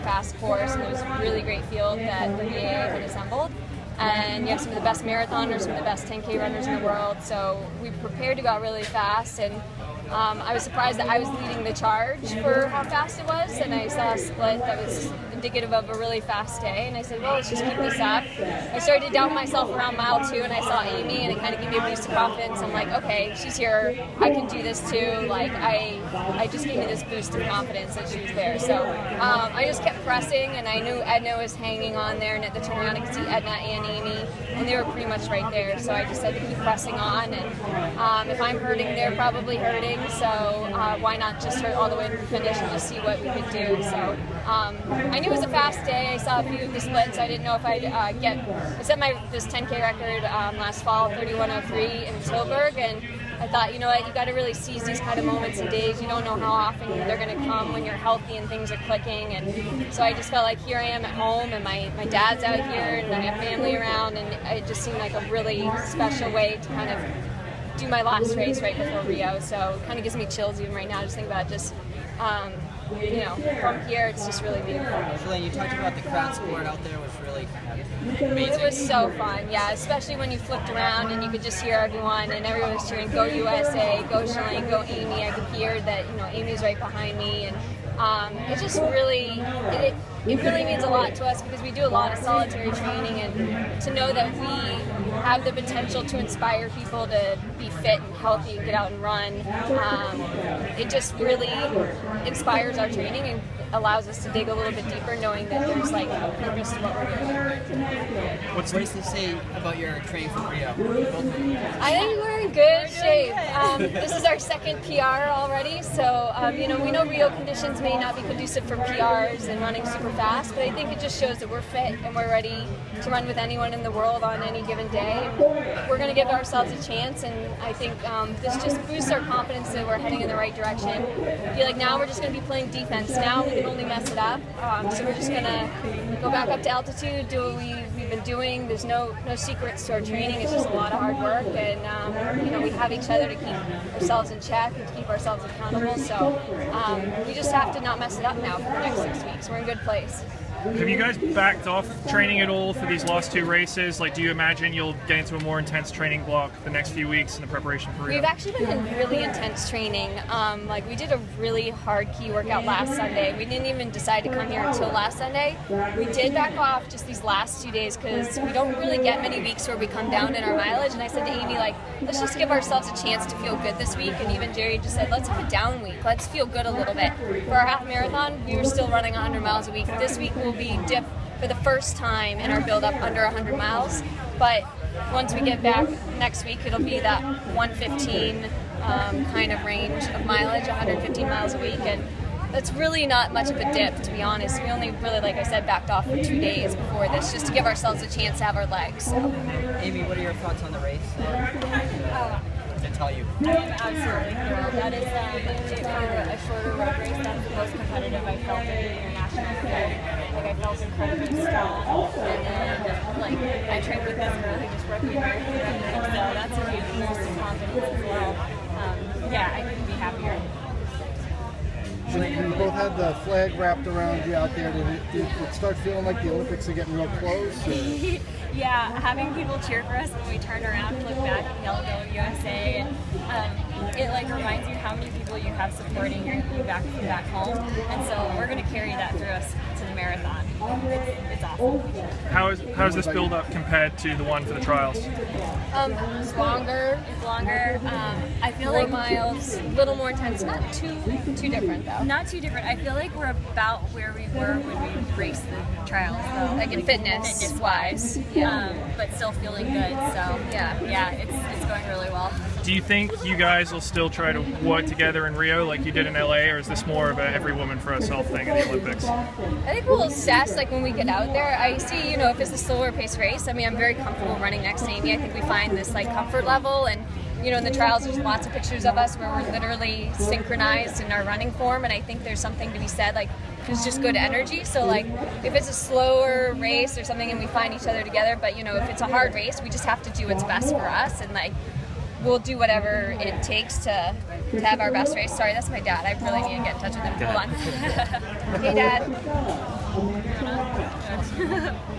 fast course, and it was a really great field that the BAA had assembled. And you have some of the best marathoners, some of the best 10K runners in the world, so we prepared to go out really fast, and I was surprised that I was leading the charge for how fast it was, and I saw a split that was indicative of a really fast day, and I said, well, let's just keep this up. I started to doubt myself around mile 2, and I saw Amy, and it kind of gave me a boost of confidence. I'm like, okay, she's here, I can do this too. Like, I just gave me this boost of confidence that she was there. So I just kept pressing, and I knew Edna was hanging on there, and at the turnaround I could see Edna and Amy, and they were pretty much right there. So I just had to keep pressing on, and if I'm hurting, they're probably hurting, so why not just hurt all the way to the finish and just see what we could do. So I knew it was a fast day. I saw a few of the splits. I didn't know if I'd I set this 10K record last fall, 31:03 in Tilburg, and I thought, you know what, you got to really seize these kind of moments and days. You don't know how often they're going to come when you're healthy and things are clicking. And so I just felt like here I am at home, and my dad's out here, and I have family around, and it just seemed like a really special way to kind of do my last race right before Rio. So it kind of gives me chills even right now just think about just you know, from here it's just really beautiful. Shalane, you talked about the crowd support out there was really amazing. It was so fun, yeah, especially when you flipped around and you could just hear everyone, and everyone was cheering, go USA, go Shalane, go Amy. I could hear that, you know, Amy's right behind me, and it just really, it really means a lot to us because we do a lot of solitary training, and to know that we have the potential to inspire people to be fit and healthy and get out and run, it just really inspires our training and allows us to dig a little bit deeper, knowing that there's like a purpose to what we're doing. What does this say about your training for Rio? I think we're in good shape. This is our second PR already, so you know, we know Rio conditions may not be conducive for PRs and running super fast, but I think it just shows that we're fit and we're ready to run with anyone in the world on any given day. And we're going to give ourselves a chance, and I think this just boosts our confidence that we're heading in the right direction. I feel like now we're just going to be playing defense. Now we can only mess it up, so we're just going to go back up to altitude, do what we've been doing. There's no secrets to our training. It's just a lot of hard work, and you know, we have each other to keep ourselves in check and to keep ourselves accountable. So we just have to not mess it up now for the next 6 weeks. We're in a good place. Have you guys backed off training at all for these last 2 races? Like, do you imagine you'll get into a more intense training block the next few weeks in the preparation for Rio? We've actually been in really intense training. Like, we did a really hard key workout last Sunday. We didn't even decide to come here until last Sunday. We did back off just these last 2 days because we don't really get many weeks where we come down in our mileage. And I said to Amy, like, let's just give ourselves a chance to feel good this week. And even Jerry just said, let's have a down week. Let's feel good a little bit. For our half marathon, we were still running 100 miles a week. This week we'll be dipped for the first time in our build-up under 100 miles. But once we get back next week, it'll be that 115 kind of range of mileage, 115 miles a week. And that's really not much of a dip, to be honest. We only really, like I said, backed off for 2 days before this, just to give ourselves a chance to have our legs. So. Amy, what are your thoughts on the race? To tell you. I'm absolutely thrilled. That is, for a shorter road race, that's the most competitive I felt in the international field. Like, I felt incredibly strong, and then, like, I trained with this girl who just broke me so that's a huge boost of confidence as well. Yeah, I couldn't be happier. When you both had the flag wrapped around you out there, did it start feeling like the Olympics are getting real close? Or? Yeah, having people cheer for us when we turn around, look back, and yell "Go USA," and it like reminds you how many people you have supporting you back from back home, and so we're going to carry that through us to the marathon. It's awesome. How is this build up compared to the one for the trials? It's longer. It's longer. I feel More like miles, a little more intense. Not too different though. not too different. I feel like we're about where we were when we raced the trials, though. Like in fitness wise. But still feeling good. So yeah, it's going really well. Do you think you guys will still try to work together in Rio like you did in LA, or is this more of a every woman for herself thing in the Olympics? I think we'll assess like when we get out there. I see, you know, if it's a slower pace race, I mean, I'm very comfortable running next to Amy. I think we find this like comfort level, and you know, in the trials there's lots of pictures of us where we're literally synchronized in our running form, and I think there's something to be said, like there's just good energy. So like if it's a slower race or something and we find each other together, but you know, if it's a hard race, we just have to do what's best for us, and like we'll do whatever it takes to have our best race. Sorry, that's my dad. I really need to get in touch with him. Hold on. Hey, Dad. Right on.